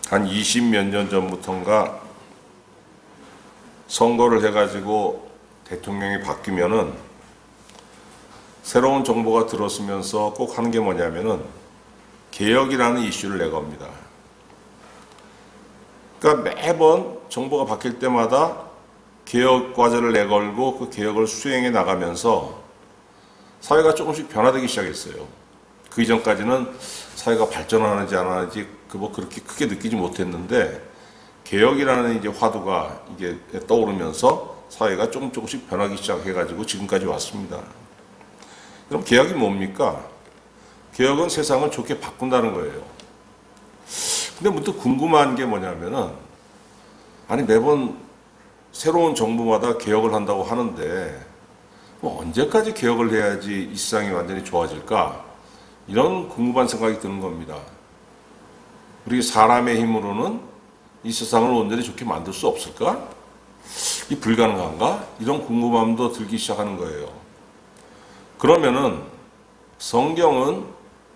한 20몇 년 전부터인가 선거를 해가지고 대통령이 바뀌면은 새로운 정보가 들어서면서 꼭 하는 게 뭐냐면은 개혁이라는 이슈를 내겁니다. 그러니까 매번 정보가 바뀔 때마다 개혁 과제를 내걸고 그 개혁을 수행해 나가면서 사회가 조금씩 변화되기 시작했어요. 그 이전까지는 사회가 발전하는지 안 하는지 그렇게 크게 느끼지 못했는데 개혁이라는 이제 화두가 이게 떠오르면서 사회가 조금씩 변하기 시작해가지고 지금까지 왔습니다. 그럼 개혁이 뭡니까? 개혁은 세상을 좋게 바꾼다는 거예요. 근데 문득 궁금한 게 뭐냐면은 아니 매번 새로운 정부마다 개혁을 한다고 하는데 뭐 언제까지 개혁을 해야지 이 세상이 완전히 좋아질까? 이런 궁금한 생각이 드는 겁니다. 우리 사람의 힘으로는 이 세상을 온전히 좋게 만들 수 없을까? 이 불가능한가? 이런 궁금함도 들기 시작하는 거예요. 그러면은 성경은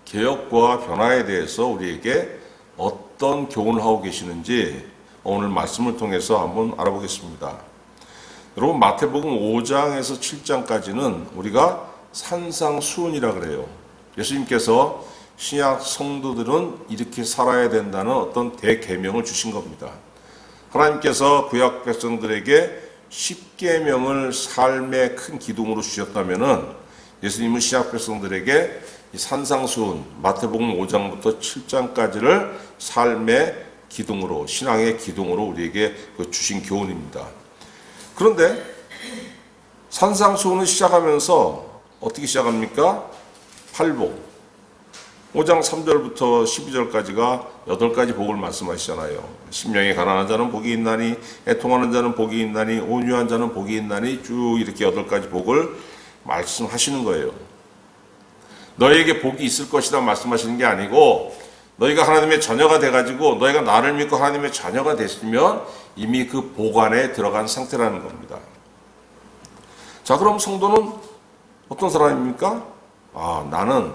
개혁과 변화에 대해서 우리에게 어떤 교훈을 하고 계시는지 오늘 말씀을 통해서 한번 알아보겠습니다. 여러분 마태복음 5장에서 7장까지는 우리가 산상수훈이라 그래요. 예수님께서 신약 성도들은 이렇게 살아야 된다는 어떤 대계명을 주신 겁니다. 하나님께서 구약 백성들에게 10계명을 삶의 큰 기둥으로 주셨다면은 예수님은 신약 백성들에게 이 산상수훈 마태복음 5장부터 7장까지를 삶의 기둥으로 신앙의 기둥으로 우리에게 주신 교훈입니다. 그런데 산상수훈을 시작하면서 어떻게 시작합니까? 팔복 5장 3절부터 12절까지가 8가지 복을 말씀하시잖아요. 심령이 가난한 자는 복이 있나니 애통하는 자는 복이 있나니 온유한 자는 복이 있나니 쭉 이렇게 8가지 복을 말씀하시는 거예요. 너에게 복이 있을 것이다 말씀하시는 게 아니고 너희가 하나님의 자녀가 돼가지고 너희가 나를 믿고 하나님의 자녀가 됐으면 이미 그 복 안에 들어간 상태라는 겁니다. 자, 그럼 성도는 어떤 사람입니까? 나는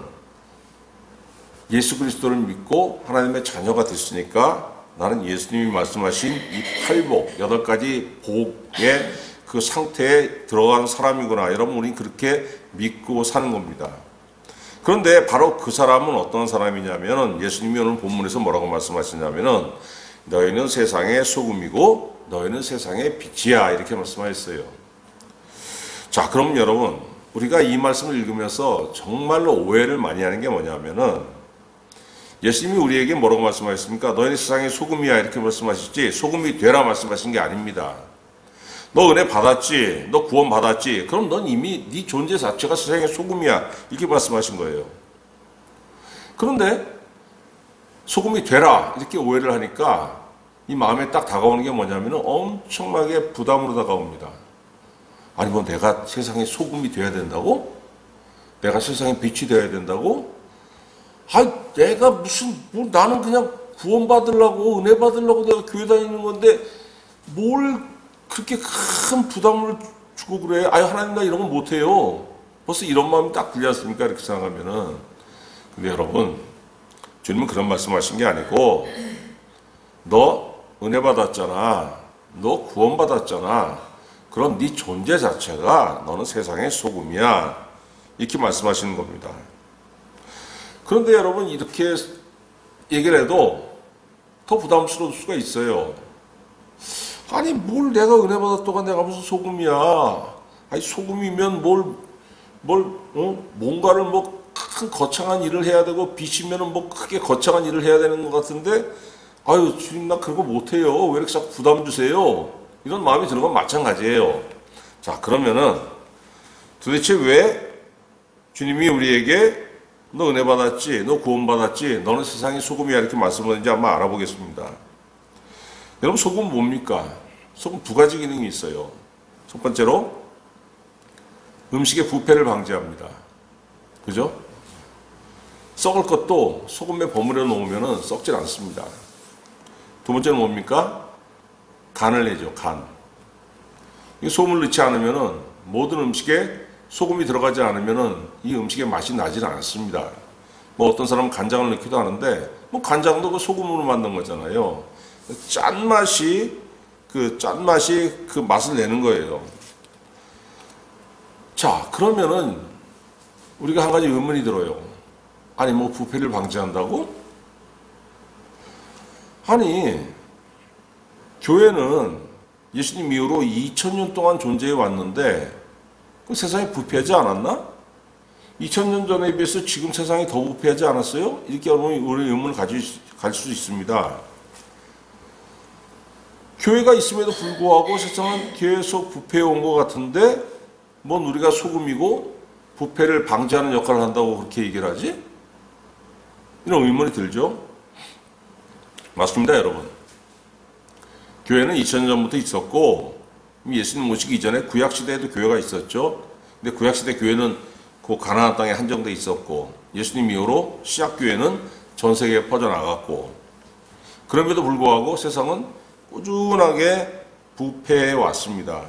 예수 그리스도를 믿고 하나님의 자녀가 됐으니까 나는 예수님이 말씀하신 이 팔복, 8가지 복의 그 상태에 들어간 사람이구나. 여러분, 우리는 그렇게 믿고 사는 겁니다. 그런데 바로 그 사람은 어떤 사람이냐면 예수님이 오늘 본문에서 뭐라고 말씀하시냐면은 너희는 세상의 소금이고 너희는 세상의 빛이야 이렇게 말씀하셨어요. 자, 그럼 여러분 우리가 이 말씀을 읽으면서 정말로 오해를 많이 하는 게 뭐냐면은 예수님이 우리에게 뭐라고 말씀하셨습니까? 너희는 세상의 소금이야 이렇게 말씀하셨지 소금이 되라 말씀하신 게 아닙니다. 너 은혜 받았지? 너 구원 받았지? 그럼 넌 이미 네 존재 자체가 세상의 소금이야 이렇게 말씀하신 거예요. 그런데 소금이 되라 이렇게 오해를 하니까 이 마음에 딱 다가오는 게 뭐냐면 엄청나게 부담으로 다가옵니다. 아니 뭐 내가 세상의 소금이 돼야 된다고? 내가 세상의 빛이 되어야 된다고? 내가 무슨 나는 그냥 구원 받으려고 은혜 받으려고 내가 교회 다니는 건데 뭘 그렇게 큰 부담을 주고 그래? 하나님 나 이런 건 못해요. 벌써 이런 마음이 딱 들지 않습니까? 이렇게 생각하면은. 근데 여러분 주님은 그런 말씀하신 게 아니고 너 은혜 받았잖아. 너 구원 받았잖아. 그럼 네 존재 자체가 너는 세상의 소금이야. 이렇게 말씀하시는 겁니다. 그런데 여러분 이렇게 얘기를 해도 더 부담스러울 수가 있어요. 아니 뭘 내가 은혜 받았다가 내가 무슨 소금이야. 소금이면 뭔가를 큰 거창한 일을 해야 되고 빛이면 크게 거창한 일을 해야 되는 것 같은데 주님 나 그런 거 못해요. 왜 이렇게 자꾸 부담 주세요. 이런 마음이 드는 건 마찬가지예요. 자, 그러면은 도대체 왜 주님이 우리에게 너 은혜 받았지? 너 구원 받았지? 너는 세상의 소금이야 이렇게 말씀하는지 한번 알아보겠습니다. 여러분 소금은 뭡니까? 소금 2가지 기능이 있어요. 첫 번째로 음식의 부패를 방지합니다. 그죠? 썩을 것도 소금에 버무려 놓으면 썩질 않습니다. 두 번째는 뭡니까? 간을 내죠. 간. 소금을 넣지 않으면 모든 음식에 소금이 들어가지 않으면 이 음식의 맛이 나질 않습니다. 뭐 어떤 사람은 간장을 넣기도 하는데, 뭐 간장도 그 소금으로 만든 거잖아요. 짠맛이 그 맛을 내는 거예요. 자, 그러면은 우리가 한 가지 의문이 들어요. 아니, 뭐 부패를 방지한다고? 아니, 교회는 예수님 이후로 2000년 동안 존재해 왔는데 그 세상이 부패하지 않았나? 2000년 전에 비해서 지금 세상이 더 부패하지 않았어요? 이렇게 여러분이 의문을 가질 수 있습니다. 교회가 있음에도 불구하고 세상은 계속 부패해 온 것 같은데 뭔 우리가 소금이고 부패를 방지하는 역할을 한다고 그렇게 얘기를 하지? 이런 의문이 들죠? 맞습니다, 여러분. 교회는 2000년 전부터 있었고 예수님 오시기 이전에 구약시대에도 교회가 있었죠. 근데 구약시대 교회는 그 가나안 땅에 한정돼 있었고 예수님 이후로 시작교회는 전 세계에 퍼져나갔고 그럼에도 불구하고 세상은 꾸준하게 부패해 왔습니다.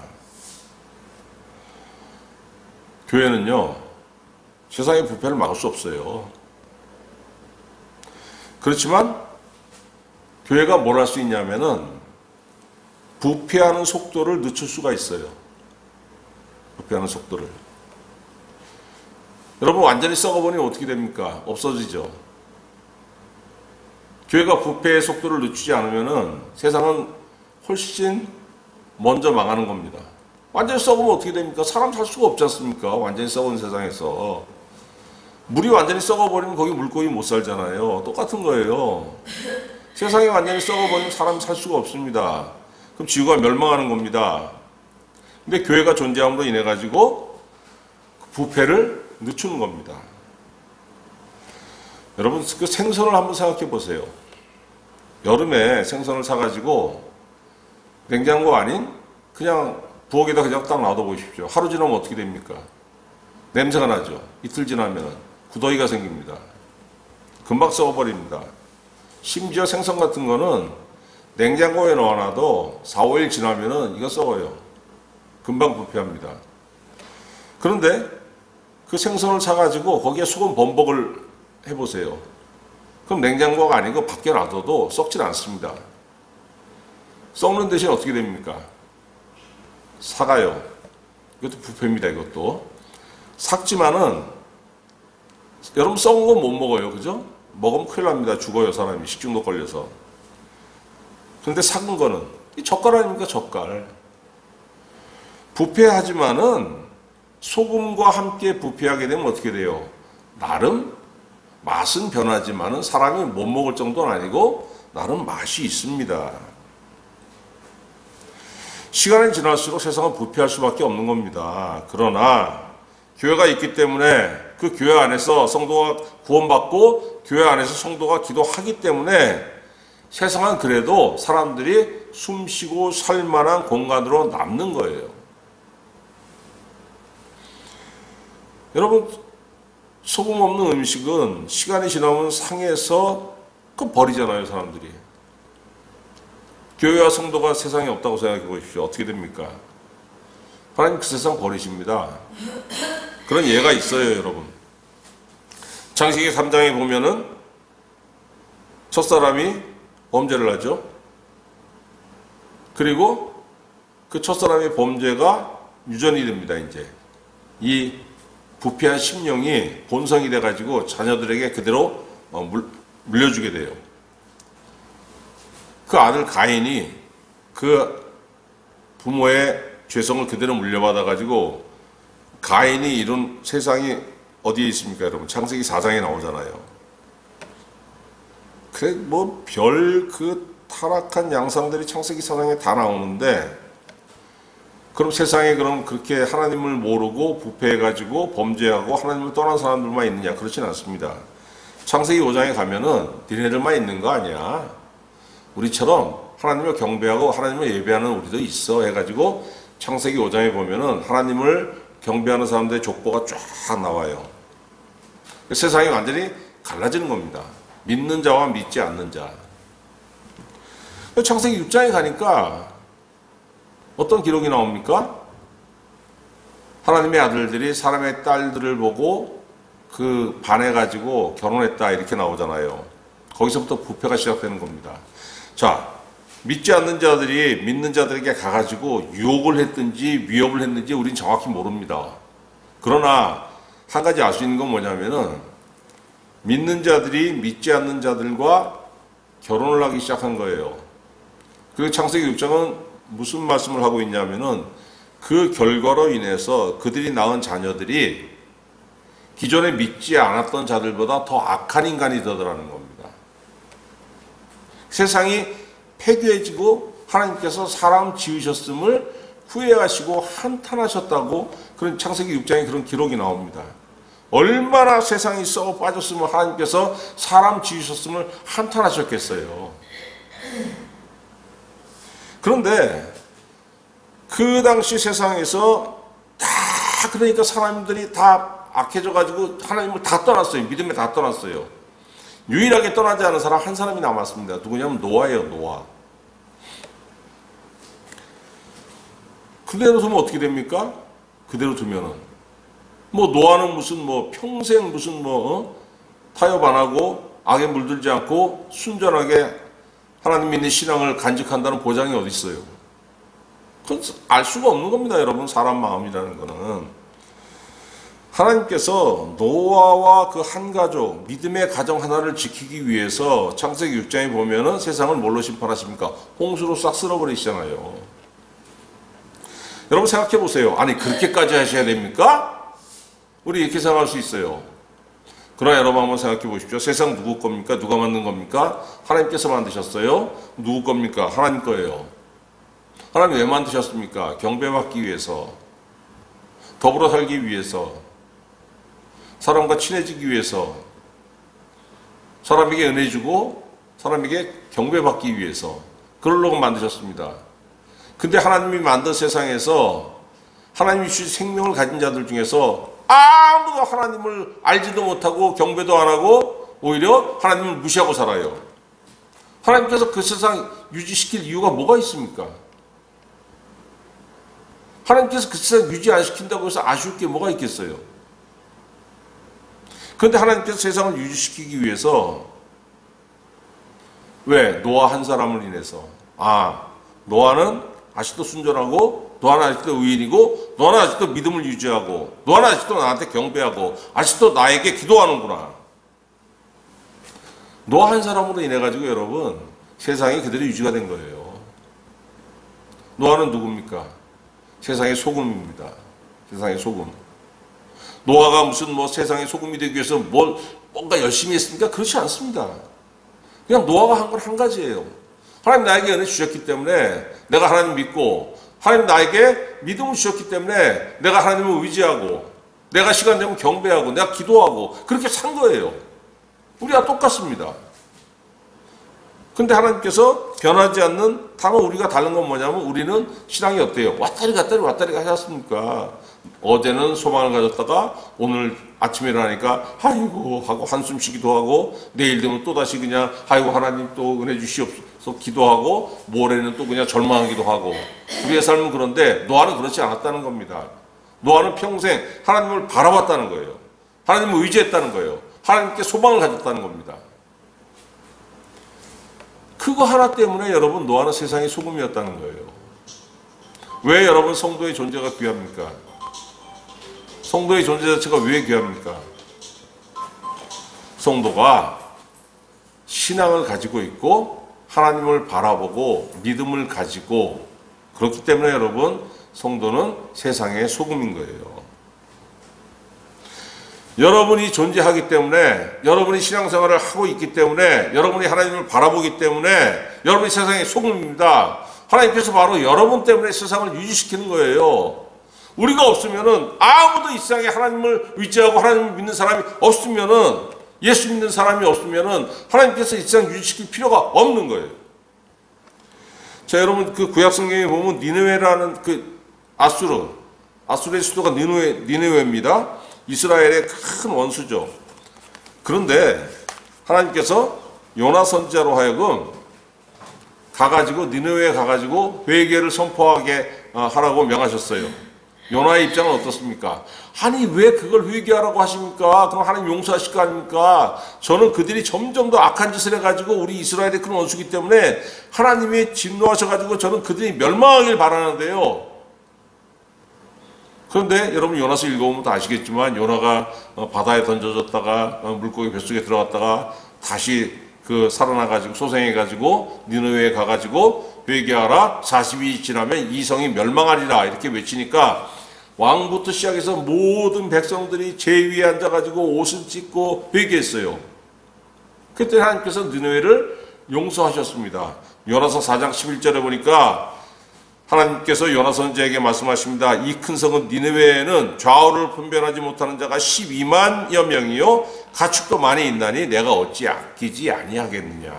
교회는요, 세상의 부패를 막을 수 없어요. 그렇지만 교회가 뭘 할 수 있냐면은 부패하는 속도를 늦출 수가 있어요. 부패하는 속도를. 여러분 완전히 썩어버리면 어떻게 됩니까? 없어지죠. 교회가 부패의 속도를 늦추지 않으면은 세상은 훨씬 먼저 망하는 겁니다. 완전히 썩으면 어떻게 됩니까? 사람 살 수가 없지 않습니까? 완전히 썩은 세상에서. 물이 완전히 썩어버리면 거기 물고기 못 살잖아요. 똑같은 거예요. 세상이 완전히 썩어버리면 사람이 살 수가 없습니다. 그럼 지구가 멸망하는 겁니다. 근데 교회가 존재함으로 인해 가지고 부패를 늦추는 겁니다. 여러분 그 생선을 한번 생각해 보세요. 여름에 생선을 사가지고 냉장고 아닌 그냥 부엌에다 그냥 딱 놔둬 보십시오. 하루 지나면 어떻게 됩니까? 냄새가 나죠. 이틀 지나면 구더기가 생깁니다. 금방 썩어버립니다. 심지어 생선 같은 거는 냉장고에 넣어놔도 4, 5일 지나면은 이거 썩어요. 금방 부패합니다. 그런데 그 생선을 사가지고 거기에 소금 범벅을 해보세요. 그럼 냉장고가 아니고 밖에 놔둬도 썩질 않습니다. 썩는 대신 어떻게 됩니까? 사가요. 이것도 부패입니다. 이것도. 삭지만은 여러분 썩은 건 못 먹어요. 그죠? 먹으면 큰일 납니다. 죽어요. 사람이 식중독 걸려서. 그런데 삭은 거는 이 젓갈 아닙니까? 젓갈. 부패하지만은 소금과 함께 부패하게 되면 어떻게 돼요? 나름 맛은 변하지만은 사람이 못 먹을 정도는 아니고 나름 맛이 있습니다. 시간이 지날수록 세상은 부패할 수밖에 없는 겁니다. 그러나 교회가 있기 때문에 그 교회 안에서 성도가 구원받고 교회 안에서 성도가 기도하기 때문에 세상은 그래도 사람들이 숨쉬고 살 만한 공간으로 남는 거예요. 여러분 소금 없는 음식은 시간이 지나면 상해서 그 버리잖아요, 사람들이. 교회와 성도가 세상에 없다고 생각해 보십시오. 어떻게 됩니까? 하나님 그 세상 버리십니다. 그런 예가 있어요, 여러분. 창세기 3장에 보면은 첫사람이 범죄를 하죠. 그리고 그 첫사람의 범죄가 유전이 됩니다, 이제. 이 부패한 심령이 본성이 돼가지고 자녀들에게 그대로 물려주게 돼요. 그 아들 가인이 그 부모의 죄성을 그대로 물려받아가지고 가인이 이룬 세상이 어디에 있습니까, 여러분? 창세기 4장에 나오잖아요. 그래, 뭐, 그 타락한 양상들이 창세기 4장에 다 나오는데, 그럼 세상에 그럼 그렇게 하나님을 모르고 부패해가지고 범죄하고 하나님을 떠난 사람들만 있느냐? 그렇진 않습니다. 창세기 5장에 가면은 니네들만 있는 거 아니야. 우리처럼 하나님을 경배하고 하나님을 예배하는 우리도 있어 해가지고 창세기 5장에 보면은 하나님을 경배하는 사람들의 족보가 쫙 나와요. 세상이 완전히 갈라지는 겁니다. 믿는 자와 믿지 않는 자. 창세기 6장에 가니까 어떤 기록이 나옵니까? 하나님의 아들들이 사람의 딸들을 보고 그 반해가지고 결혼했다 이렇게 나오잖아요. 거기서부터 부패가 시작되는 겁니다. 자, 믿지 않는 자들이 믿는 자들에게 가가지고 유혹을 했든지 위협을 했는지 우린 정확히 모릅니다. 그러나 한 가지 알 수 있는 건 뭐냐면은 믿는 자들이 믿지 않는 자들과 결혼을 하기 시작한 거예요. 그리고 창세기 6장은 무슨 말씀을 하고 있냐면은 그 결과로 인해서 그들이 낳은 자녀들이 기존에 믿지 않았던 자들보다 더 악한 인간이 되더라는 겁니다. 세상이 폐괴해지고 하나님께서 사람 지으셨음을 후회하시고 한탄하셨다고 그런 창세기 6장에 그런 기록이 나옵니다. 얼마나 세상이 썩어 빠졌으면 하나님께서 사람 지으셨음을 한탄하셨겠어요. 그런데 그 당시 세상에서 다 그러니까 사람들이 다 악해져 가지고 하나님을 다 떠났어요. 믿음에 다 떠났어요. 유일하게 떠나지 않은 사람 한 사람이 남았습니다. 누구냐면 노아예요. 노아. 그대로 두면 어떻게 됩니까? 그대로 두면은 뭐 노아는 무슨 뭐 평생 무슨 타협 안 하고 악에 물들지 않고 순전하게 하나님 믿는 신앙을 간직한다는 보장이 어디 있어요? 그건 알 수가 없는 겁니다, 여러분. 사람 마음이라는 거는. 하나님께서 노아와 그 한 가족, 믿음의 가정 하나를 지키기 위해서 창세기 6장에 보면은 세상을 뭘로 심판하십니까? 홍수로 싹 쓸어버리시잖아요. 여러분 생각해 보세요. 아니 그렇게까지 하셔야 됩니까? 우리 이렇게 생각할 수 있어요. 그러나 여러분 한번 생각해 보십시오. 세상 누구 겁니까? 누가 만든 겁니까? 하나님께서 만드셨어요. 누구 겁니까? 하나님 거예요. 하나님 왜 만드셨습니까? 경배받기 위해서, 더불어 살기 위해서, 사람과 친해지기 위해서, 사람에게 은혜 주고 사람에게 경배받기 위해서 그러려고 만드셨습니다. 근데 하나님이 만든 세상에서 하나님이 주신 생명을 가진 자들 중에서 아무도 하나님을 알지도 못하고 경배도 안 하고 오히려 하나님을 무시하고 살아요. 하나님께서 그 세상 유지시킬 이유가 뭐가 있습니까? 하나님께서 그 세상 유지 안 시킨다고 해서 아쉬울 게 뭐가 있겠어요? 그런데 하나님께서 세상을 유지시키기 위해서 왜? 노아 한 사람을 인해서 노아는 아직도 순전하고 노아는 아직도 의인이고 노아는 아직도 믿음을 유지하고 노아는 아직도 나한테 경배하고 아직도 나에게 기도하는구나. 노아 한 사람으로 인해 가지고 여러분 세상이 그대로 유지가 된 거예요. 노아는 누굽니까? 세상의 소금입니다. 세상의 소금. 노아가 무슨 세상의 소금이 되기 위해서 뭔가 열심히 했습니까? 그렇지 않습니다. 그냥 노아가 한 건 한 가지예요. 하나님 나에게 은혜 주셨기 때문에 내가 하나님 믿고 하나님 나에게 믿음을 주셨기 때문에 내가 하나님을 의지하고 내가 시간 되면 경배하고 내가 기도하고 그렇게 산 거예요. 우리가 똑같습니다. 근데 하나님께서 변하지 않는 다만 우리가 다른 건 뭐냐면 우리는 신앙이 어때요? 왔다리 갔다리 왔다리 하셨습니까? 어제는 소망을 가졌다가 오늘 아침에 일어나니까 아이고 하고 한숨 쉬기도 하고 내일 되면 또다시 그냥 아이고 하나님 또 은혜 주시옵소서 기도하고 모레는 또 그냥 절망하기도 하고 우리의 삶은 그런데 노아는 그렇지 않았다는 겁니다. 노아는 평생 하나님을 바라봤다는 거예요. 하나님을 의지했다는 거예요. 하나님께 소망을 가졌다는 겁니다. 그거 하나 때문에 여러분 노아는 세상의 소금이었다는 거예요. 왜 여러분 성도의 존재가 귀합니까? 성도의 존재 자체가 왜 귀합니까? 성도가 신앙을 가지고 있고 하나님을 바라보고 믿음을 가지고 그렇기 때문에 여러분 성도는 세상의 소금인 거예요. 여러분이 존재하기 때문에 여러분이 신앙생활을 하고 있기 때문에 여러분이 하나님을 바라보기 때문에 여러분이 세상의 소금입니다. 하나님께서 바로 여러분 때문에 세상을 유지시키는 거예요. 우리가 없으면은 아무도 이 세상에 하나님을 의지하고 하나님을 믿는 사람이 없으면은 예수 믿는 사람이 없으면은 하나님께서 이 세상 유지시킬 필요가 없는 거예요. 자, 여러분 그 구약 성경에 보면 니느웨라는 그 아수르의 수도가 니느웨입니다. 이스라엘의 큰 원수죠. 그런데 하나님께서 요나 선지자로 하여금 가가지고 니느웨에 가가지고 회개를 선포하게 하라고 명하셨어요. 요나의 입장은 어떻습니까? 아니 왜 그걸 회개하라고 하십니까? 그럼 하나님 용서하실 거 아닙니까? 저는 그들이 점점 더 악한 짓을 해가지고 우리 이스라엘의 큰 원수기 때문에 하나님이 진노하셔가지고 저는 그들이 멸망하길 바라는데요. 그런데 여러분 요나서 읽어보면 다 아시겠지만 요나가 바다에 던져졌다가 물고기 뱃속에 들어갔다가 다시 살아나가지고 소생해가지고 니느웨에 가가지고 회개하라 40일이 지나면 이 성이 멸망하리라 이렇게 외치니까 왕부터 시작해서 모든 백성들이 제 위에 앉아가지고 옷을 찢고 회개했어요. 그때 하나님께서 니느웨를 용서하셨습니다. 요나서 4장 11절에 보니까 하나님께서 요나 선지자에게 말씀하십니다. 이 큰 성은 니느웨에는 좌우를 분별하지 못하는 자가 12만여 명이요 가축도 많이 있나니 내가 어찌 아끼지 아니하겠느냐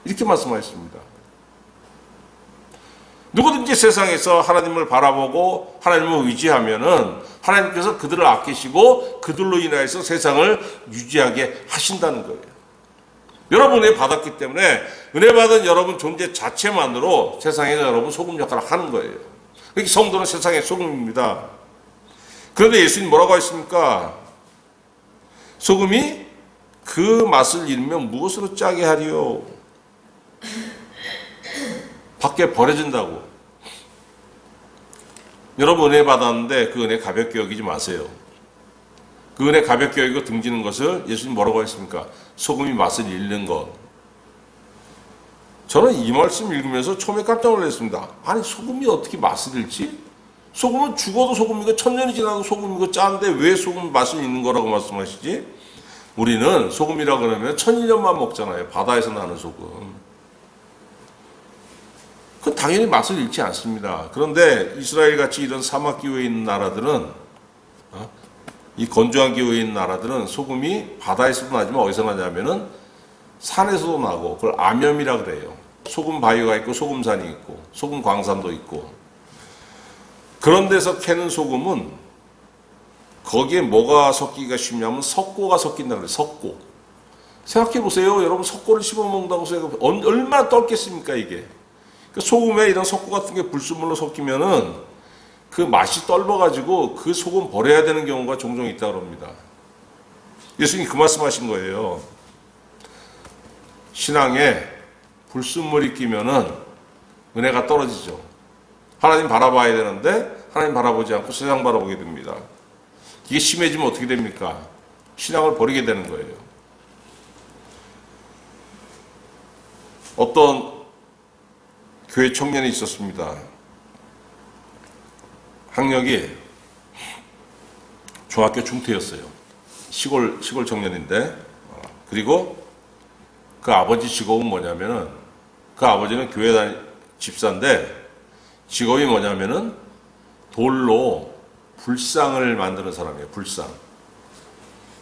이렇게 말씀하셨습니다. 누구든지 세상에서 하나님을 바라보고 하나님을 의지하면은 하나님께서 그들을 아끼시고 그들로 인하여서 세상을 유지하게 하신다는 거예요. 여러분 은혜 받았기 때문에 은혜 받은 여러분 존재 자체만으로 세상에서 여러분 소금 역할을 하는 거예요. 그러니까 성도는 세상의 소금입니다. 그런데 예수님 뭐라고 하셨습니까? 소금이 그 맛을 잃으면 무엇으로 짜게 하리요? 밖에 버려진다고. 여러분 은혜 받았는데 그 은혜 가볍게 여기지 마세요. 그 은혜 가볍게 여기고 등지는 것을 예수님 뭐라고 했습니까? 소금이 맛을 잃는 것. 저는 이 말씀 읽으면서 처음에 깜짝 놀랐습니다. 아니 소금이 어떻게 맛을 잃지? 소금은 죽어도 소금이고 천년이 지나도 소금이고 짠데 왜 소금 맛을 잃는 거라고 말씀하시지? 우리는 소금이라 그러면 1000년만 먹잖아요. 바다에서 나는 소금. 그건 당연히 맛을 잃지 않습니다. 그런데 이스라엘 같이 이런 사막 기후에 있는 나라들은 이 건조한 기후에 있는 나라들은 소금이 바다에서도 나지만 어디서 나냐면은 산에서도 나고 그걸 암염이라 그래요. 소금 바위가 있고 소금산이 있고 소금 광산도 있고 그런 데서 캐는 소금은 거기에 뭐가 섞이기가 쉽냐면 석고가 섞인다 그래요. 석고. 생각해 보세요. 여러분 석고를 씹어 먹는다고 생각해 얼마나 떫겠습니까 이게. 그러니까 소금에 이런 석고 같은 게 불순물로 섞이면은 그 맛이 떫어가지고 그 소금 버려야 되는 경우가 종종 있다고 합니다. 예수님이 그 말씀하신 거예요. 신앙에 불순물이 끼면은 은혜가 떨어지죠. 하나님 바라봐야 되는데 하나님 바라보지 않고 세상 바라보게 됩니다. 이게 심해지면 어떻게 됩니까? 신앙을 버리게 되는 거예요. 어떤 교회 청년이 있었습니다. 학력이 중학교 중퇴였어요. 시골 청년인데 그리고 그 아버지 직업은 뭐냐면은 그 아버지는 교회 집사인데 직업이 뭐냐면은 돌로 불상을 만드는 사람이에요. 불상.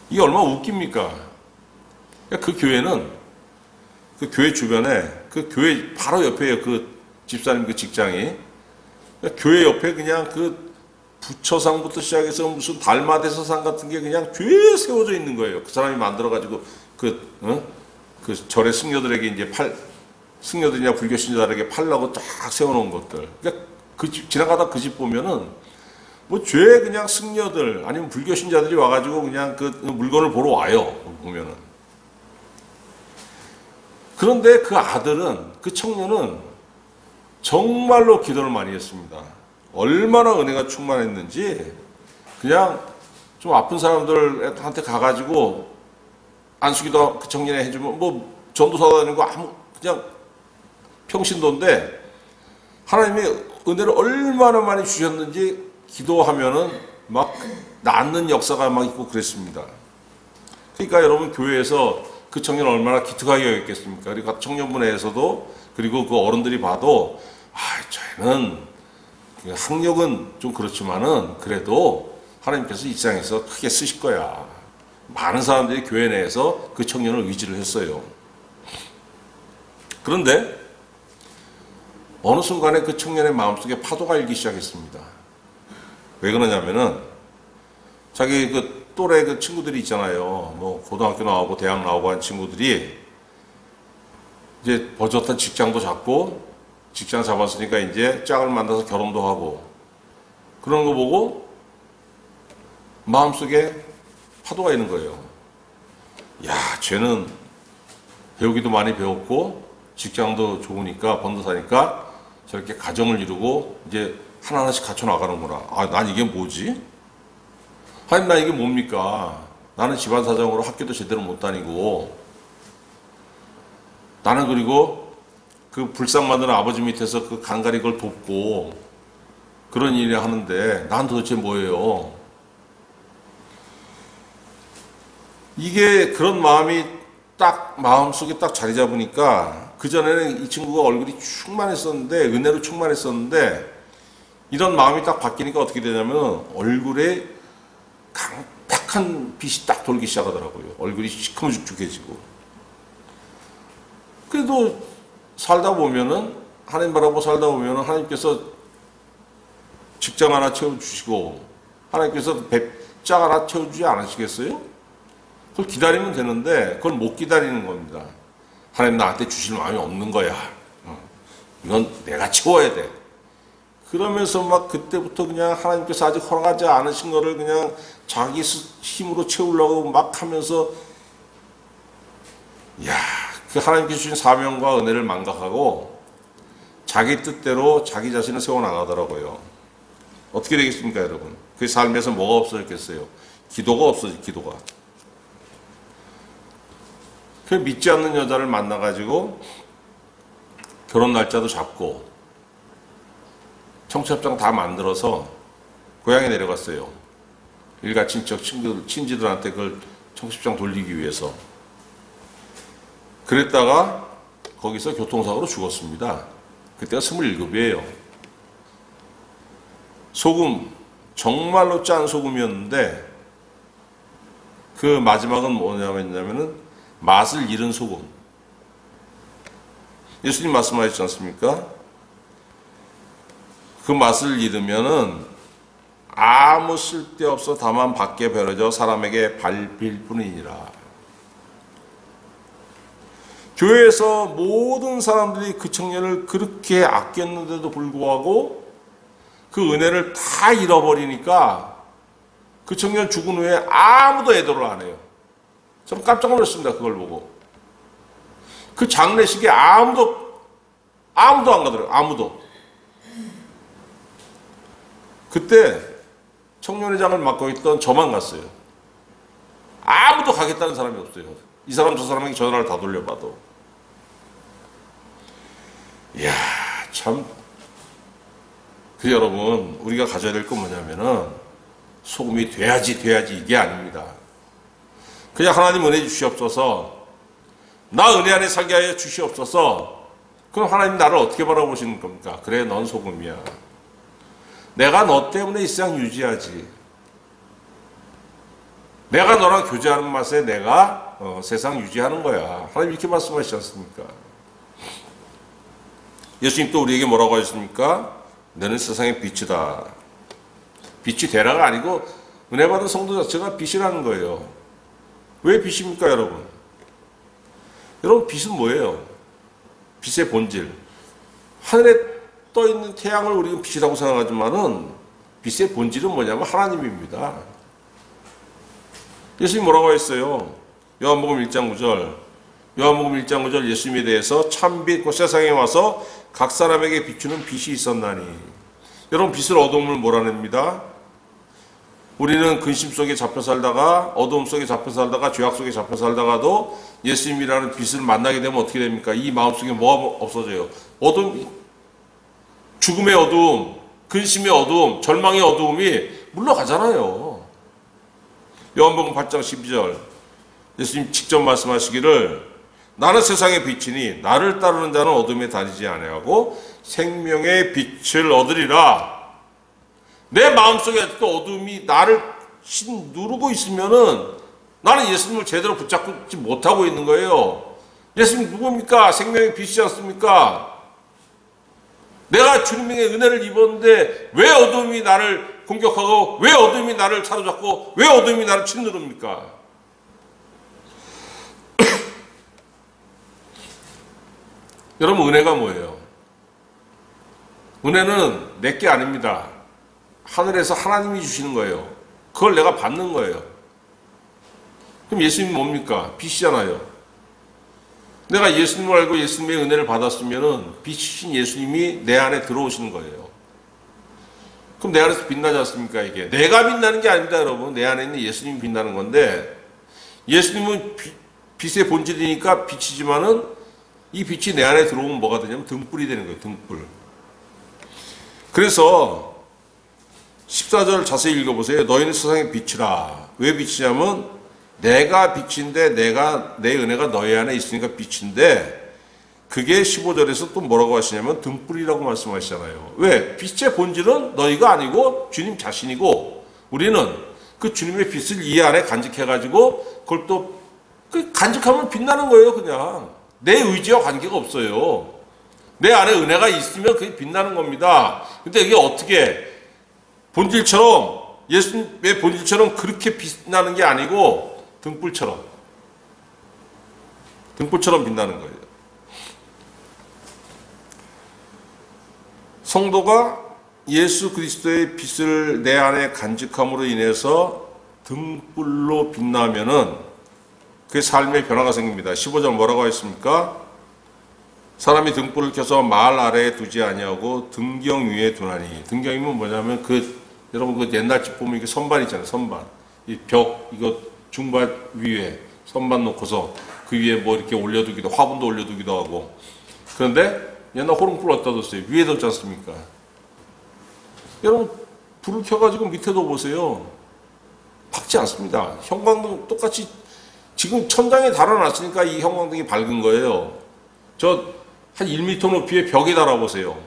이게 얼마나 웃깁니까? 그 교회는 그 교회 주변에 그 교회 바로 옆에요. 그 집사님 그 직장이. 교회 옆에 그냥 그 부처상부터 시작해서 무슨 달마대서상 같은 게 그냥 쫙 세워져 있는 거예요. 그 사람이 만들어가지고 그 절의 승려들에게 이제 승려들이나 불교 신자들에게 팔라고 쫙 세워놓은 것들. 그러니까 그 집, 지나가다 그 집 보면은 뭐 죄 그냥 승려들 아니면 불교 신자들이 와가지고 그냥 그 물건을 보러 와요. 보면은. 그런데 그 아들은, 그 청년은 정말로 기도를 많이 했습니다. 얼마나 은혜가 충만했는지 그냥 좀 아픈 사람들한테 가가지고 안수기도 그 청년이 해주면 뭐 전도사 다니고 아무 그냥 평신도인데 하나님이 은혜를 얼마나 많이 주셨는지 기도하면은 막 낫는 역사가 막 있고 그랬습니다. 그러니까 여러분 교회에서 그 청년 얼마나 기특하게 여겼겠습니까? 그리고 청년부회에서도 그리고 그 어른들이 봐도 저희는 학력은 좀 그렇지만은 그래도 하나님께서 이 세상에서 크게 쓰실 거야. 많은 사람들이 교회 내에서 그 청년을 의지를 했어요. 그런데 어느 순간에 그 청년의 마음속에 파도가 일기 시작했습니다. 왜 그러냐면은 자기 그 또래 그 친구들이 있잖아요. 뭐 고등학교 나오고 대학 나오고 한 친구들이 이제 버젓한 직장도 잡고 직장 잡았으니까 이제 짝을 만나서 결혼도 하고 그런 거 보고 마음속에 파도가 있는 거예요. 야, 쟤는 배우기도 많이 배웠고 직장도 좋으니까 번도 사니까 저렇게 가정을 이루고 이제 하나하나씩 갖춰 나가는구나. 아, 난 이게 뭐지? 하나님, 나 이게 뭡니까? 나는 집안 사정으로 학교도 제대로 못 다니고 나는 그리고 그 불쌍 만드는 아버지 밑에서 그 간간히 그걸 돕고 그런 일을 하는데 난 도대체 뭐예요? 이게 그런 마음이 딱 마음속에 딱 자리 잡으니까 그전에는 이 친구가 얼굴이 충만했었는데 은혜로 충만했었는데 이런 마음이 딱 바뀌니까 어떻게 되냐면 얼굴에 강팍한 빛이 딱 돌기 시작하더라고요. 얼굴이 시커멓죽죽해지고. 그래도 살다 보면은 하나님 바라보고 살다 보면은 하나님께서 직장 하나 채워주시고 하나님께서 배짱 하나 채워주지 않으시겠어요? 그걸 기다리면 되는데 그걸 못 기다리는 겁니다. 하나님 나한테 주실 마음이 없는 거야. 이건 내가 채워야 돼. 그러면서 막 그때부터 그냥 하나님께서 아직 허락하지 않으신 거를 그냥 자기 힘으로 채우려고 막 하면서 야, 그 하나님께서 주신 사명과 은혜를 망각하고 자기 뜻대로 자기 자신을 세워나가더라고요. 어떻게 되겠습니까, 여러분? 그 삶에서 뭐가 없어졌겠어요? 기도가 없어지, 기도가. 그 믿지 않는 여자를 만나가지고 결혼 날짜도 잡고 청첩장 다 만들어서 고향에 내려갔어요. 일가 친척 친지들한테 그걸 청첩장 돌리기 위해서. 그랬다가 거기서 교통사고로 죽었습니다. 그때가 27이에요. 소금, 정말로 짠 소금이었는데 그 마지막은 뭐냐면은 맛을 잃은 소금. 예수님 말씀하셨지 않습니까? 그 맛을 잃으면은 아무 쓸데없어 다만 밖에 버려져 사람에게 밟힐 뿐이니라. 교회에서 모든 사람들이 그 청년을 그렇게 아꼈는데도 불구하고 그 은혜를 다 잃어버리니까 그 청년 죽은 후에 아무도 애도를 안 해요. 저는 깜짝 놀랐습니다. 그걸 보고. 그 장례식에 아무도 안 가더라고요. 아무도. 그때 청년회장을 맡고 있던 저만 갔어요. 아무도 가겠다는 사람이 없어요. 이 사람 저 사람에게 전화를 다 돌려봐도. 이야, 참. 그 여러분, 우리가 가져야 될 건 뭐냐면은 소금이 돼야지 이게 아닙니다. 그냥 하나님 은혜 주시옵소서. 나 은혜 안에 살게 하여 주시옵소서. 그럼 하나님 나를 어떻게 바라보시는 겁니까? 그래, 넌 소금이야. 내가 너 때문에 이 세상 유지하지. 내가 너랑 교제하는 맛에 내가 세상 유지하는 거야. 하나님 이렇게 말씀하시지 않습니까? 예수님 또 우리에게 뭐라고 하셨습니까? 너는 세상의 빛이다. 빛이 되라가 아니고 은혜 받은 성도 자체가 빛이라는 거예요. 왜 빛입니까, 여러분? 여러분, 빛은 뭐예요? 빛의 본질. 하늘에 떠 있는 태양을 우리는 빛이라고 생각하지만은 빛의 본질은 뭐냐면 하나님입니다. 예수님이 뭐라고 했어요? 요한복음 1장 9절. 요한복음 1장 9절 예수님에 대해서 참빛 곧 세상에 와서 각 사람에게 비추는 빛이 있었나니. 여러분, 빛을 어두움을 몰아냅니다. 우리는 근심 속에 잡혀 살다가 어두움 속에 잡혀 살다가 죄악 속에 잡혀 살다가도 예수님이라는 빛을 만나게 되면 어떻게 됩니까? 이 마음속에 뭐가 없어져요? 어둠, 죽음의 어두움, 근심의 어두움, 절망의 어두움이 물러가잖아요. 요한복음 8장 12절 예수님 직접 말씀하시기를 나는 세상의 빛이니 나를 따르는 자는 어둠에 다니지 아니하고 생명의 빛을 얻으리라. 내 마음속에 아직도 어둠이 나를 누르고 있으면은 나는 예수님을 제대로 붙잡지 못하고 있는 거예요. 예수님 누굽니까? 생명의 빛이지 않습니까? 내가 주님의 은혜를 입었는데 왜 어둠이 나를 공격하고 왜 어둠이 나를 사로잡고 왜 어둠이 나를 짓누릅니까? 여러분, 은혜가 뭐예요? 은혜는 내게 아닙니다. 하늘에서 하나님이 주시는 거예요. 그걸 내가 받는 거예요. 그럼 예수님이 뭡니까? 빛이잖아요. 내가 예수님을 알고 예수님의 은혜를 받았으면은 빛이신 예수님이 내 안에 들어오시는 거예요. 그럼 내 안에서 빛나지 않습니까? 이게 내가 빛나는 게 아닙니다, 여러분. 내 안에 있는 예수님이 빛나는 건데, 예수님은 빛의 본질이니까 빛이지만은 이 빛이 내 안에 들어오면 뭐가 되냐면 등불이 되는 거예요. 등불. 그래서 14절 자세히 읽어보세요. 너희는 세상의 빛이라. 왜 빛이냐면 내가 빛인데 내 은혜가 너희 안에 있으니까 빛인데, 그게 15절에서 또 뭐라고 하시냐면 등불이라고 말씀하시잖아요. 왜? 빛의 본질은 너희가 아니고 주님 자신이고, 우리는 그 주님의 빛을 이 안에 간직해가지고 그걸 또 간직하면 빛나는 거예요. 그냥 내 의지와 관계가 없어요. 내 안에 은혜가 있으면 그게 빛나는 겁니다. 근데 이게 어떻게 본질처럼, 예수님의 본질처럼 그렇게 빛나는 게 아니고 등불처럼 빛나는 거예요. 성도가 예수 그리스도의 빛을 내 안에 간직함으로 인해서 등불로 빛나면은 그 삶의 변화가 생깁니다. 15절 뭐라고 했습니까? 사람이 등불을 켜서 마을 아래에 두지 아니하고 등경 위에 두나니. 등경이면 뭐냐면 여러분 그 옛날 집 보면 이게 선반 있잖아요. 선반. 이 벽 이거 중반 위에 선반 놓고서 그 위에 뭐 이렇게 올려두기도, 화분도 올려두기도 하고. 그런데 옛날 호롱불 어디다 뒀어요? 위에 뒀지 않습니까? 여러분 불을 켜가지고 밑에도 보세요. 밝지 않습니다. 형광등 똑같이 지금 천장에 달아놨으니까 이 형광등이 밝은 거예요. 저 한 1m 높이의 벽에 달아보세요.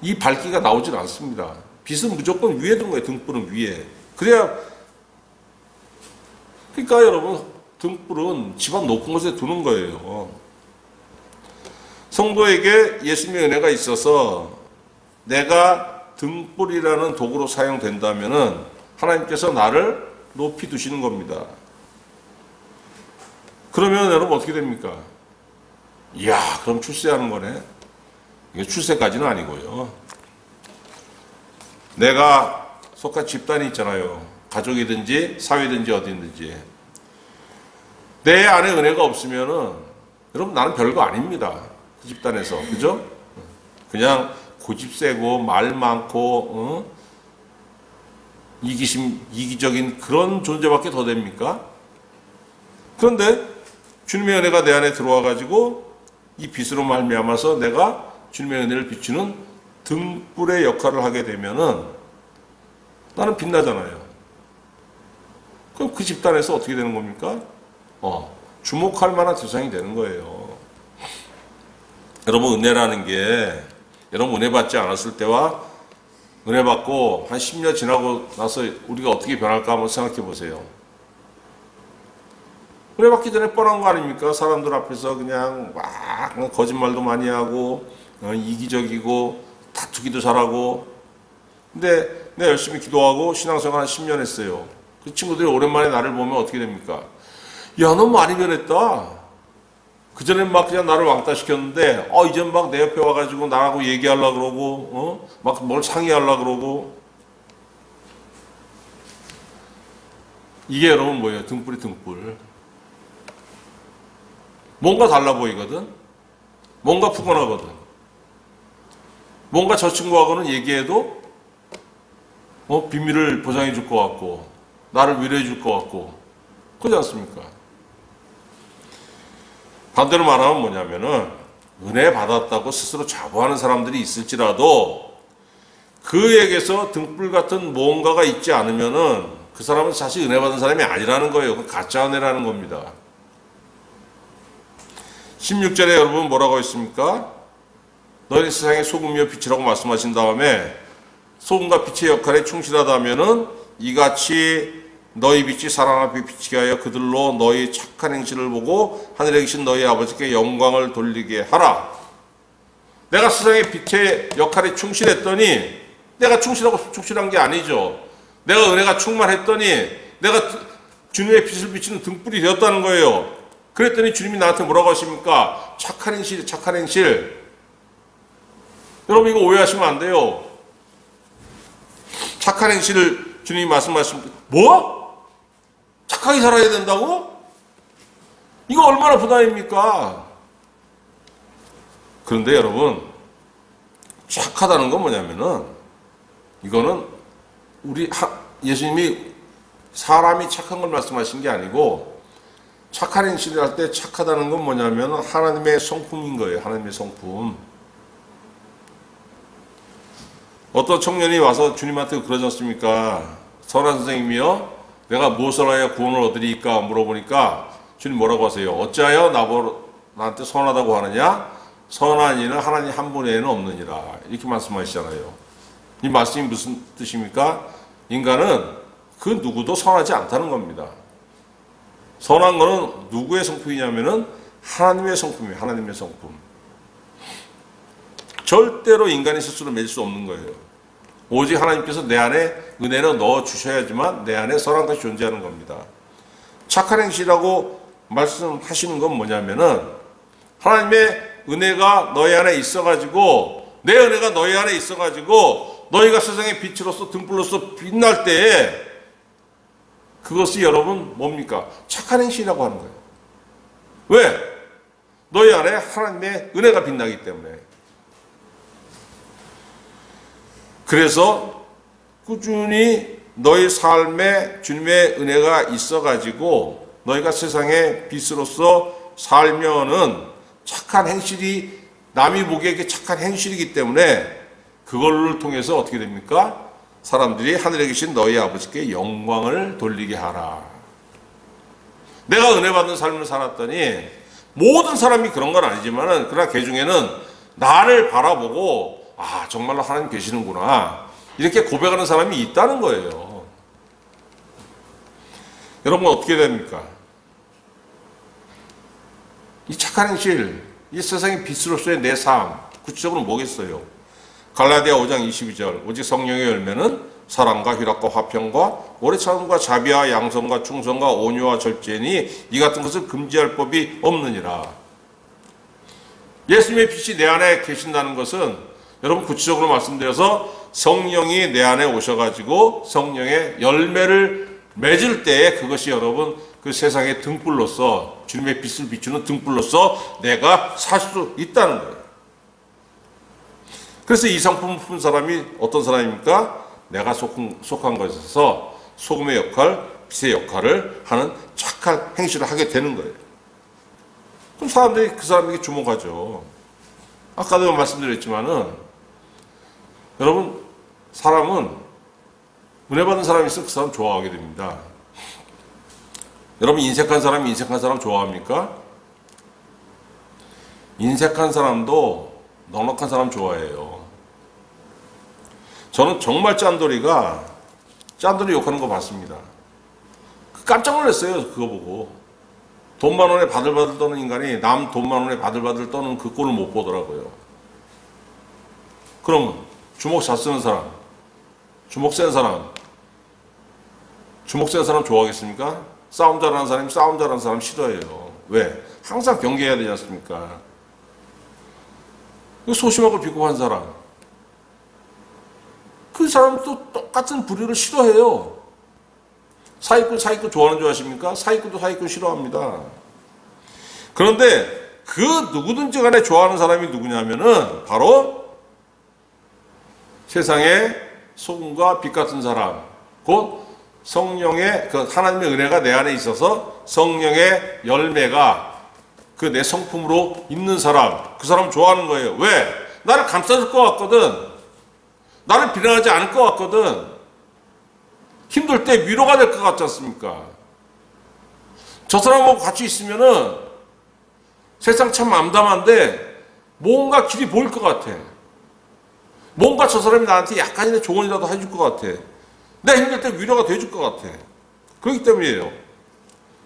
이 밝기가 나오질 않습니다. 빛은 무조건 위에 둔 거예요. 등불은 위에. 그러니까 여러분 등불은 집안 높은 곳에 두는 거예요. 성도에게 예수님의 은혜가 있어서 내가 등불이라는 도구로 사용된다면은 하나님께서 나를 높이 두시는 겁니다. 그러면 여러분 어떻게 됩니까? 이야, 그럼 출세하는 거네. 이게 출세까지는 아니고요. 내가 속한 집단이 있잖아요. 가족이든지 사회든지 어디든지. 내 안에 은혜가 없으면은 여러분 나는 별거 아닙니다. 그 집단에서. 그죠? 그냥 고집 세고 말 많고 이기적인 그런 존재밖에 더 됩니까? 그런데 주님의 은혜가 내 안에 들어와 가지고 이 빛으로 말미암아서 내가 주님의 은혜를 비추는 등불의 역할을 하게 되면은 나는 빛나잖아요. 그럼 그 집단에서 어떻게 되는 겁니까? 주목할 만한 대상이 되는 거예요. 여러분 은혜라는 게, 여러분 은혜 받지 않았을 때와 은혜 받고 한 10년 지나고 나서 우리가 어떻게 변할까 한번 생각해 보세요. 은혜 받기 전에 뻔한 거 아닙니까? 사람들 앞에서 그냥 막 거짓말도 많이 하고 이기적이고 다투기도 잘하고. 근데 내가 열심히 기도하고 신앙생활 한 10년 했어요. 그 친구들이 오랜만에 나를 보면 어떻게 됩니까? 야, 너 많이 변했다. 그전엔 막 그냥 나를 왕따시켰는데 이젠 막 내 옆에 와가지고 나하고 얘기하려고 그러고 막 뭘 상의하려고 그러고. 이게 여러분 뭐예요? 등불이 등불. 뭔가 달라 보이거든. 뭔가 푸근하거든. 뭔가 저 친구하고는 얘기해도 비밀을 보장해 줄 것 같고 나를 위로해 줄 것 같고. 그렇지 않습니까? 반대로 말하면 뭐냐면은 은혜 받았다고 스스로 자부하는 사람들이 있을지라도 그에게서 등불 같은 무언가가 있지 않으면은 그 사람은 사실 은혜 받은 사람이 아니라는 거예요. 그 가짜 은혜라는 겁니다. 16절에 여러분 뭐라고 했습니까? 너희 세상의 소금이요 빛이라고 말씀하신 다음에 소금과 빛의 역할에 충실하다면은 이같이 너희 빛이 사람 앞에 비치게 하여 그들로 너희 착한 행실을 보고 하늘에 계신 너희 아버지께 영광을 돌리게 하라. 내가 세상의 빛의 역할에 충실했더니, 내가 충실하고 충실한 게 아니죠. 내가 은혜가 충만했더니 내가 주님의 빛을 비치는 등불이 되었다는 거예요. 그랬더니 주님이 나한테 뭐라고 하십니까? 착한 행실, 착한 행실. 여러분 이거 오해하시면 안 돼요. 착한 행실을 주님이 말씀하십니다. 뭐? 착하게 살아야 된다고? 이거 얼마나 부담입니까? 그런데 여러분, 착하다는 건 뭐냐면은, 이거는 예수님이 사람이 착한 걸 말씀하신 게 아니고, 착한 행실을 할 때 착하다는 건 뭐냐면 하나님의 성품인 거예요. 하나님의 성품. 어떤 청년이 와서 주님한테 그러지 않습니까? 선한 선생님이요, 내가 무엇을 하여 구원을 얻으리까 물어보니까 주님 뭐라고 하세요? 어찌하여 나한테 선하다고 하느냐? 선한 이는 하나님 한 분 외에는 없느니라. 이렇게 말씀하시잖아요. 이 말씀이 무슨 뜻입니까? 인간은 그 누구도 선하지 않다는 겁니다. 선한 거는 누구의 성품이냐면은 하나님의 성품이에요. 하나님의 성품. 절대로 인간의 스스로 맺을 수 없는 거예요. 오직 하나님께서 내 안에 은혜를 넣어 주셔야지만 내 안에 선한 것이 존재하는 겁니다. 착한 행실이라고 말씀하시는 건 뭐냐면은 하나님의 은혜가 너희 안에 있어가지고, 내 은혜가 너희 안에 있어가지고 너희가 세상의 빛으로서 등불로서 빛날 때에 그것이 여러분 뭡니까? 착한 행실이라고 하는 거예요. 왜? 너희 안에 하나님의 은혜가 빛나기 때문에. 그래서 꾸준히 너희 삶에 주님의 은혜가 있어가지고 너희가 세상의 빛으로서 살면은 착한 행실이, 남이 보기에 착한 행실이기 때문에 그걸 통해서 어떻게 됩니까? 사람들이 하늘에 계신 너희 아버지께 영광을 돌리게 하라. 내가 은혜 받는 삶을 살았더니 모든 사람이 그런 건 아니지만은, 그러나 그 중에는 나를 바라보고 정말로 하나님 계시는구나 이렇게 고백하는 사람이 있다는 거예요. 여러분 어떻게 됩니까? 이 착한 행실, 이 세상의 빛으로서의 내 삶, 구체적으로 뭐겠어요? 갈라디아 5장 22절, 오직 성령의 열매는 사랑과 희락과 화평과 오래 참음과 자비와 양선과 충성과 온유와 절제니 이 같은 것을 금지할 법이 없느니라. 예수님의 빛이 내 안에 계신다는 것은 여러분 구체적으로 말씀드려서 성령이 내 안에 오셔가지고 성령의 열매를 맺을 때에 그것이 여러분 그 세상의 등불로서, 주님의 빛을 비추는 등불로서 내가 살 수 있다는 거예요. 그래서 이 성품을 푼 사람이 어떤 사람입니까? 내가 속한 것에서 소금의 역할, 빛의 역할을 하는 착한 행실을 하게 되는 거예요. 그럼 사람들이 그 사람에게 주목하죠. 아까도 말씀드렸지만은 여러분, 사람은 은혜 받은 사람이 있으면 그 사람 좋아하게 됩니다. 여러분, 인색한 사람이 인색한 사람 좋아합니까? 인색한 사람도 넉넉한 사람 좋아해요. 저는 정말 짠돌이 욕하는 거 봤습니다. 깜짝 놀랐어요. 그거 보고. 돈 만 원에 바들바들 떠는 인간이 남 돈 만 원에 바들바들 떠는 그 꼴을 못 보더라고요. 그럼 주먹 잘 쓰는 사람, 주먹 센 사람 좋아하겠습니까? 싸움 잘하는 사람이 싸움 잘하는 사람 싫어해요. 왜? 항상 경계해야 되지 않습니까? 소심하고 비겁한 사람, 그 사람도 똑같은 부류를 싫어해요. 사기꾼 좋아하는 줄 아십니까? 사기꾼도 사기꾼 싫어합니다. 그런데 그 누구든지 간에 좋아하는 사람이 누구냐면은 바로 세상의 소금과 빛 같은 사람, 곧 성령의 그 하나님의 은혜가 내 안에 있어서 성령의 열매가 그 내 성품으로 있는 사람, 그 사람 좋아하는 거예요. 왜? 나를 감싸줄 것 같거든. 나를 비난하지 않을 것 같거든. 힘들 때 위로가 될 것 같지 않습니까? 저 사람하고 같이 있으면은 세상 참 암담한데 뭔가 길이 보일 것 같아. 뭔가 저 사람이 나한테 약간이라도 조언이라도 해줄 것 같아. 내가 힘들 때 위로가 돼줄 것 같아. 그렇기 때문이에요.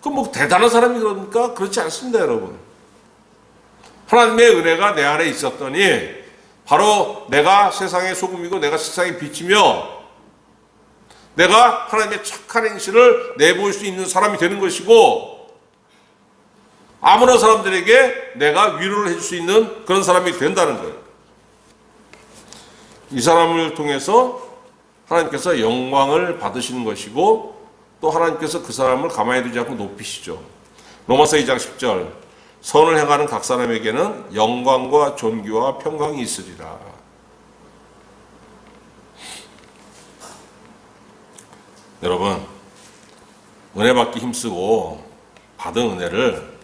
그럼 뭐 대단한 사람이 그러니까 그렇지 않습니다, 여러분. 하나님의 은혜가 내 안에 있었더니 바로 내가 세상의 소금이고 내가 세상의 빛이며 내가 하나님의 착한 행실을 내보일 수 있는 사람이 되는 것이고 아무나 사람들에게 내가 위로를 해줄 수 있는 그런 사람이 된다는 거예요. 이 사람을 통해서 하나님께서 영광을 받으시는 것이고 또 하나님께서 그 사람을 가만히 두지 않고 높이시죠. 로마서 2장 10절 선을 행하는 각 사람에게는 영광과 존귀와 평강이 있으리라. 여러분, 은혜 받기 힘쓰고 받은 은혜를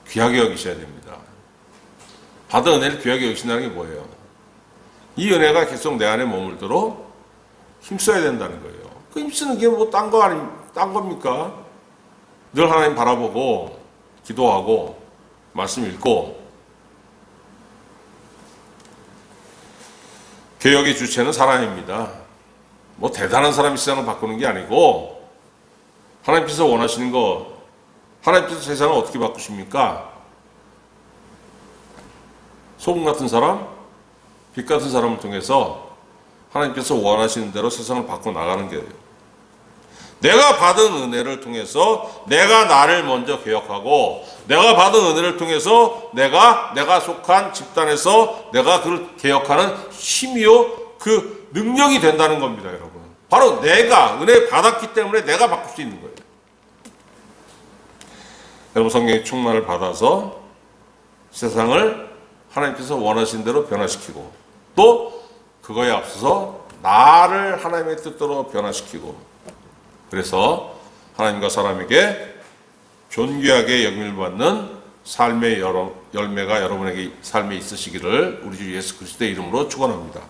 귀하게 여기셔야 됩니다. 받은 은혜를 귀하게 여기신다는 게 뭐예요? 이 은혜가 계속 내 안에 머물도록 힘써야 된다는 거예요. 그 힘쓰는 게 뭐 딴 겁니까? 늘 하나님 바라보고 기도하고 말씀 읽고. 개혁의 주체는 사람입니다. 뭐 대단한 사람이 세상을 바꾸는 게 아니고 하나님께서 원하시는 것, 하나님께서 세상을 어떻게 바꾸십니까? 소금 같은 사람, 빛 같은 사람을 통해서 하나님께서 원하시는 대로 세상을 바꿔 나가는 거예요. 내가 받은 은혜를 통해서 내가 나를 먼저 개혁하고 내가 받은 은혜를 통해서 내가 속한 집단에서 내가 그를 개혁하는 힘이요 그 능력이 된다는 겁니다, 여러분. 바로 내가 은혜 받았기 때문에 내가 바꿀 수 있는 거예요. 여러분, 성령의 충만을 받아서 세상을 하나님께서 원하신 대로 변화시키고 또 그거에 앞서서 나를 하나님의 뜻대로 변화시키고, 그래서 하나님과 사람에게 존귀하게 여김을 받는 삶의 열매가 여러분에게 삶에 있으시기를 우리 주 예수 그리스도의 이름으로 축원합니다.